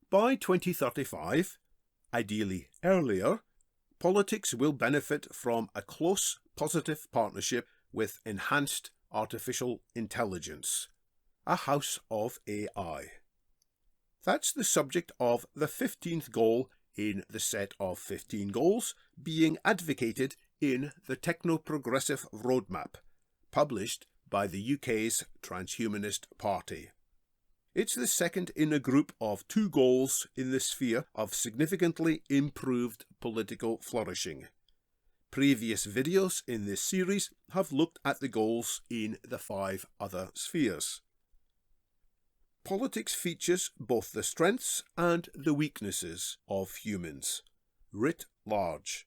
By 2035, ideally earlier, politics will benefit from a close, positive partnership with enhanced artificial intelligence, a house of AI. That's the subject of the 15th goal in the set of 15 goals being advocated in the Technoprogressive Roadmap, published by the UK's Transhumanist Party. It's the second in a group of 2 goals in the sphere of significantly improved political flourishing. Previous videos in this series have looked at the goals in the 5 other spheres. Politics features both the strengths and the weaknesses of humans, writ large.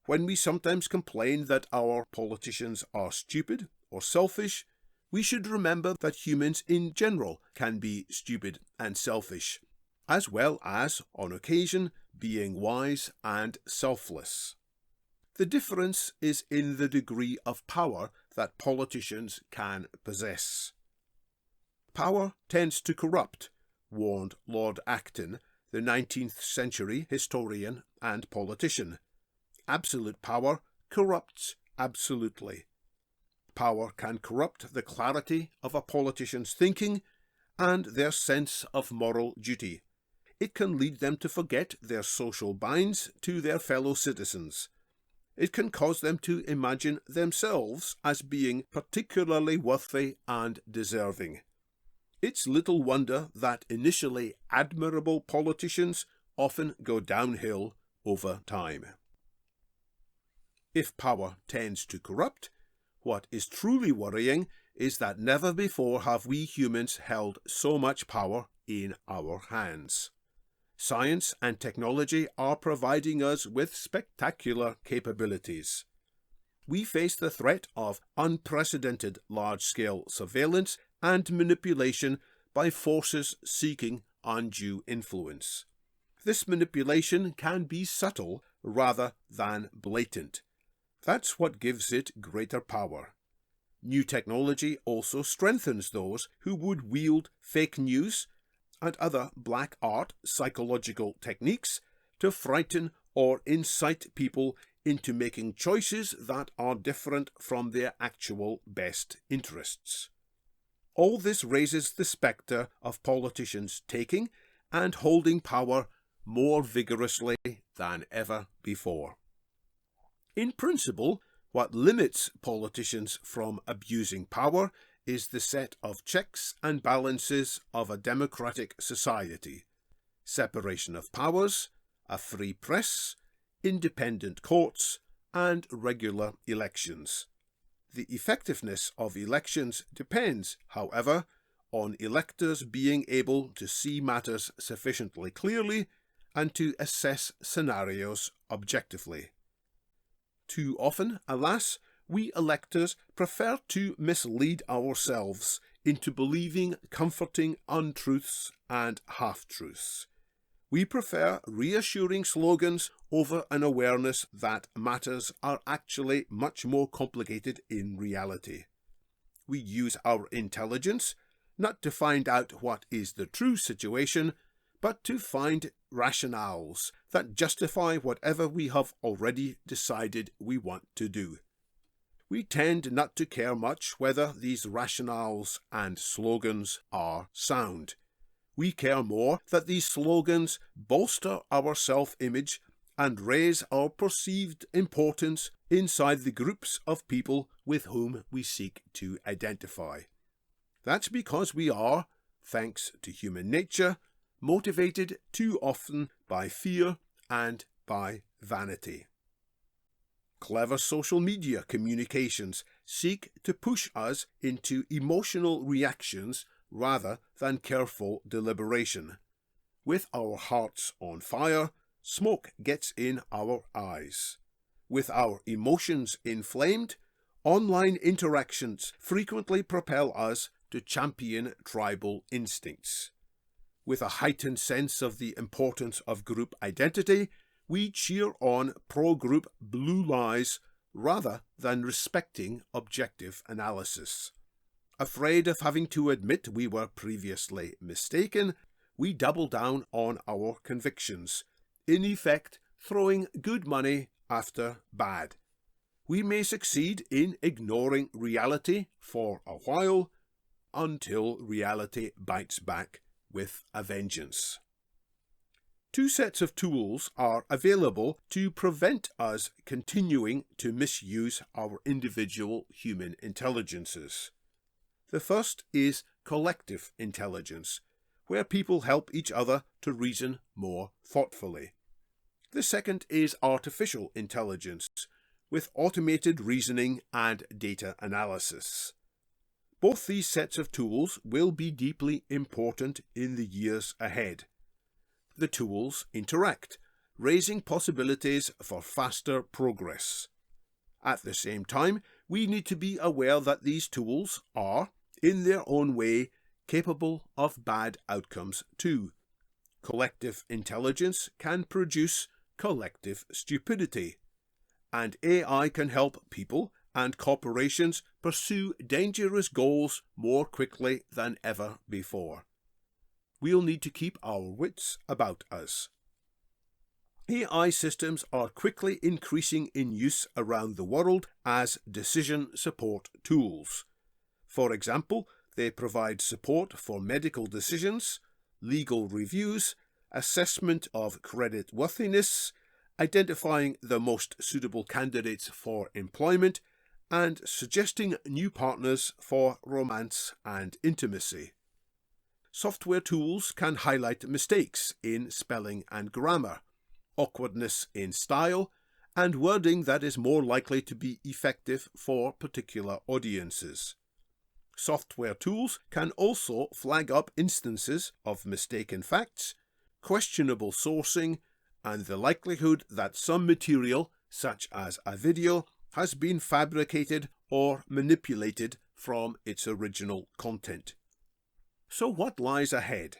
When we sometimes complain that our politicians are stupid or selfish, we should remember that humans in general can be stupid and selfish, as well as, on occasion, being wise and selfless. The difference is in the degree of power that politicians can possess. Power tends to corrupt, warned Lord Acton, the 19th century historian and politician. Absolute power corrupts absolutely. Power can corrupt the clarity of a politician's thinking and their sense of moral duty. It can lead them to forget their social binds to their fellow citizens. It can cause them to imagine themselves as being particularly worthy and deserving. It's little wonder that initially admirable politicians often go downhill over time. If power tends to corrupt, what is truly worrying is that never before have we humans held so much power in our hands. Science and technology are providing us with spectacular capabilities. We face the threat of unprecedented large-scale surveillance and manipulation by forces seeking undue influence. This manipulation can be subtle rather than blatant. That's what gives it greater power. New technology also strengthens those who would wield fake news and other black art psychological techniques to frighten or incite people into making choices that are different from their actual best interests. All this raises the spectre of politicians taking and holding power more vigorously than ever before. In principle, what limits politicians from abusing power is the set of checks and balances of a democratic society: separation of powers, a free press, independent courts, and regular elections. The effectiveness of elections depends, however, on electors being able to see matters sufficiently clearly and to assess scenarios objectively. Too often, alas, we electors prefer to mislead ourselves into believing comforting untruths and half-truths. We prefer reassuring slogans over an awareness that matters are actually much more complicated in reality. We use our intelligence not to find out what is the true situation, but to find rationales that justify whatever we have already decided we want to do. We tend not to care much whether these rationales and slogans are sound. We care more that these slogans bolster our self-image and raise our perceived importance inside the groups of people with whom we seek to identify. That's because we are, thanks to human nature, motivated too often by fear and by vanity. Clever social media communications seek to push us into emotional reactions rather than careful deliberation. With our hearts on fire, smoke gets in our eyes. With our emotions inflamed, online interactions frequently propel us to champion tribal instincts. With a heightened sense of the importance of group identity, we cheer on pro-group blue lies rather than respecting objective analysis. Afraid of having to admit we were previously mistaken, we double down on our convictions, in effect throwing good money after bad. We may succeed in ignoring reality for a while, until reality bites back with a vengeance. Two sets of tools are available to prevent us continuing to misuse our individual human intelligences. The first is collective intelligence, where people help each other to reason more thoughtfully. The second is artificial intelligence, with automated reasoning and data analysis. Both these sets of tools will be deeply important in the years ahead. The tools interact, raising possibilities for faster progress. At the same time, we need to be aware that these tools are, in their own way, capable of bad outcomes too. Collective intelligence can produce collective stupidity, and AI can help people and corporations pursue dangerous goals more quickly than ever before. We'll need to keep our wits about us. AI systems are quickly increasing in use around the world as decision support tools. For example, they provide support for medical decisions, legal reviews, assessment of creditworthiness, identifying the most suitable candidates for employment, and suggesting new partners for romance and intimacy. Software tools can highlight mistakes in spelling and grammar, awkwardness in style, and wording that is more likely to be effective for particular audiences. Software tools can also flag up instances of mistaken facts, questionable sourcing, and the likelihood that some material, such as a video, has been fabricated or manipulated from its original content. So what lies ahead?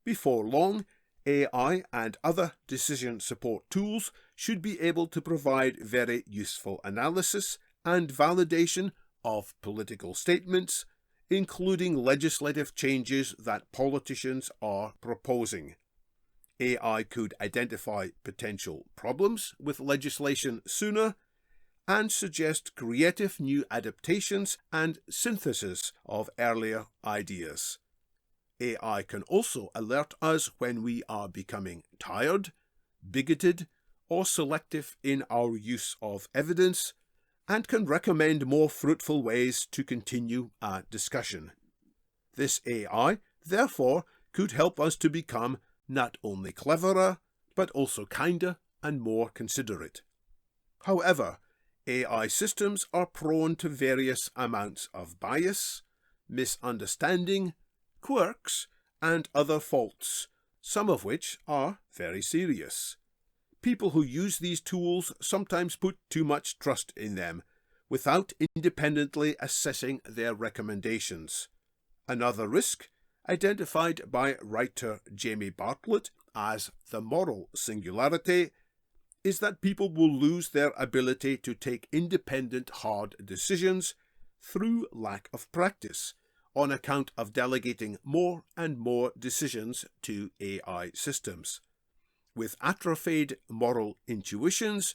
Before long, AI and other decision support tools should be able to provide very useful analysis and validation of political statements, including legislative changes that politicians are proposing. AI could identify potential problems with legislation sooner and suggest creative new adaptations and synthesis of earlier ideas. AI can also alert us when we are becoming tired, bigoted, or selective in our use of evidence, and can recommend more fruitful ways to continue a discussion. This AI, therefore, could help us to become not only cleverer, but also kinder and more considerate. However, AI systems are prone to various amounts of bias, misunderstanding, quirks, and other faults, some of which are very serious. People who use these tools sometimes put too much trust in them, without independently assessing their recommendations. Another risk, identified by writer Jamie Bartlett as the moral singularity, is that people will lose their ability to take independent hard decisions through lack of practice, on account of delegating more and more decisions to AI systems. With atrophied moral intuitions,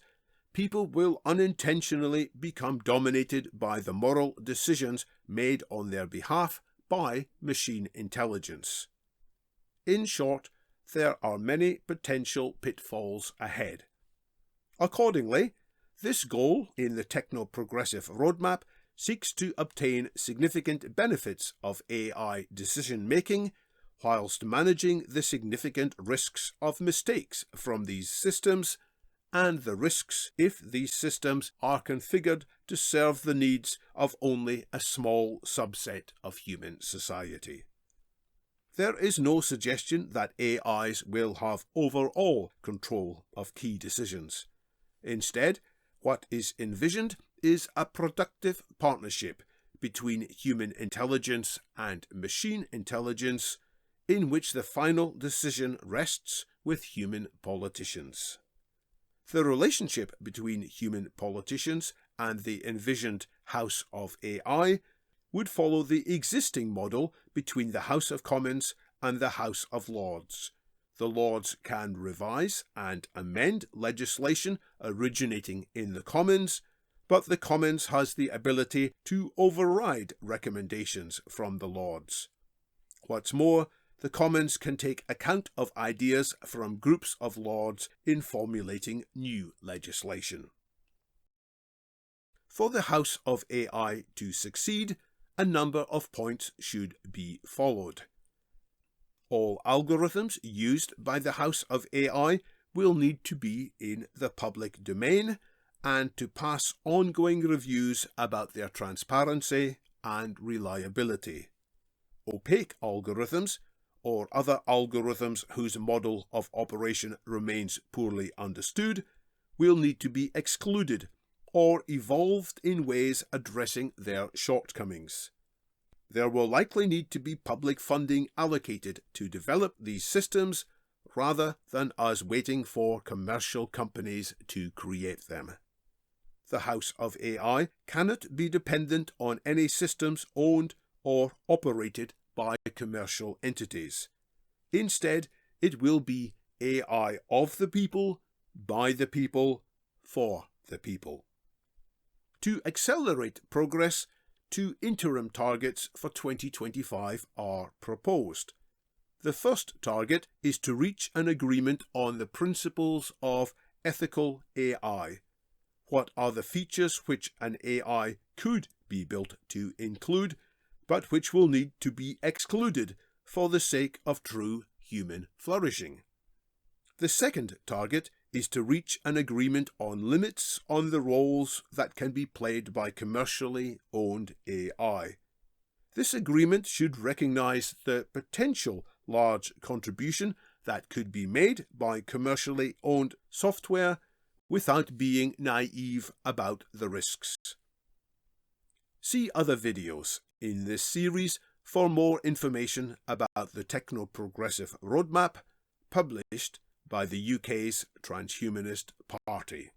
people will unintentionally become dominated by the moral decisions made on their behalf by machine intelligence. In short, there are many potential pitfalls ahead. Accordingly, this goal in the Technoprogressive Roadmap seeks to obtain significant benefits of AI decision-making whilst managing the significant risks of mistakes from these systems and the risks if these systems are configured to serve the needs of only a small subset of human society. There is no suggestion that AIs will have overall control of key decisions. Instead, what is envisioned is a productive partnership between human intelligence and machine intelligence, in which the final decision rests with human politicians. The relationship between human politicians and the envisioned House of AI would follow the existing model between the House of Commons and the House of Lords. The Lords can revise and amend legislation originating in the Commons, but the Commons has the ability to override recommendations from the Lords. What's more, the Commons can take account of ideas from groups of Lords in formulating new legislation. For the House of AI to succeed, a number of points should be followed. All algorithms used by the House of AI will need to be in the public domain and to pass ongoing reviews about their transparency and reliability. Opaque algorithms, or other algorithms whose model of operation remains poorly understood, will need to be excluded or evolved in ways addressing their shortcomings. There will likely need to be public funding allocated to develop these systems rather than us waiting for commercial companies to create them. The House of AI cannot be dependent on any systems owned or operated by commercial entities. Instead, it will be AI of the people, by the people, for the people. To accelerate progress, 2 interim targets for 2025 are proposed. The first target is to reach an agreement on the principles of ethical AI. What are the features which an AI could be built to include, but which will need to be excluded for the sake of true human flourishing? The second target is to reach an agreement on limits on the roles that can be played by commercially owned AI. This agreement should recognize the potential large contribution that could be made by commercially owned software without being naive about the risks. See other videos in this series for more information about the Technoprogressive Roadmap, published by the UK's Transhumanist Party.